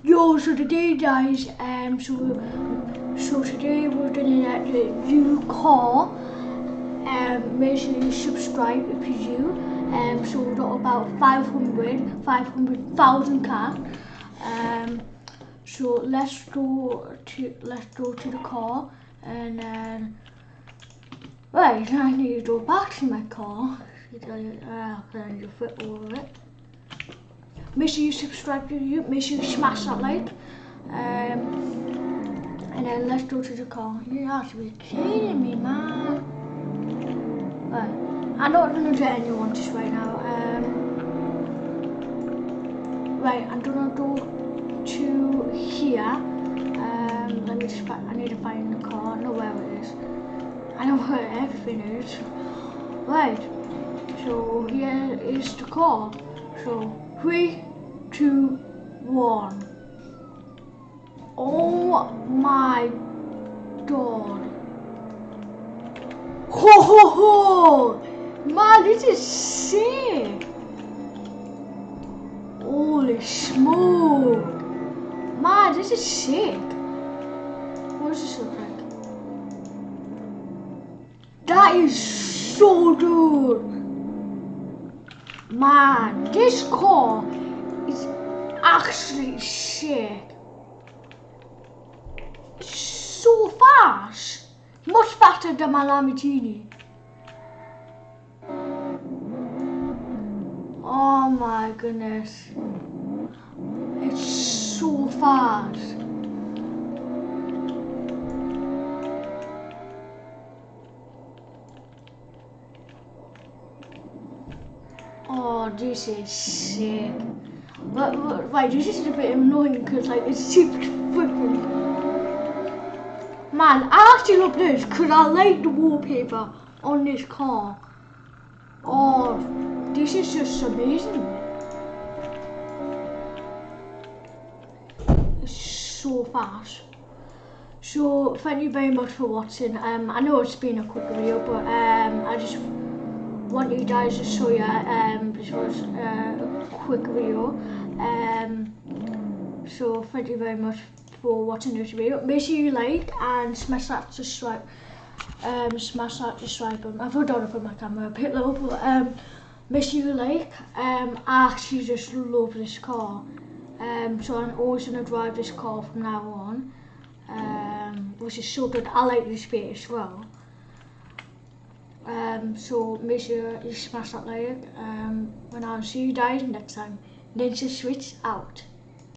Yo, so today guys, so today we're gonna get the new car. Make sure you subscribe if you do. So we got about 500,000 cash. So let's go to the car, and then right, I need to go back to my car. I need to fit over it. Make sure you subscribe to YouTube, make sure you smash that like, and then let's go to the car. You have to be kidding me, man. Right, I'm not gonna do anyone just right now. Right, I'm gonna go to here. Let me just find, I need to find the car, I know where it is. I know where everything is. Right, so here is the car. So 3, 2, 1. Oh my god. Ho ho ho! Man, this is sick! Holy smoke! Man, this is sick! What does this look like? That is so good! Man, this car is actually sick. It's so fast. Much faster than my Lamborghini. Oh my goodness. It's so fast. Oh, this is sick. But right, this is a bit annoying because like it's super flipping. Man, I actually love this because I like the wallpaper on this car. Oh, this is just amazing. It's so fast. So thank you very much for watching. I know it's been a quick video, but I just want you guys to show you this was a quick video. So thank you very much for watching this video. Make sure you like and smash that subscribe button. I forgot to put my camera a bit low, but make sure you like. I actually just love this car. So I'm always gonna drive this car from now on. Which is so good. I like this bit as well. So make sure you smash that like, and I'll see you guys next time. Ninja Switch out.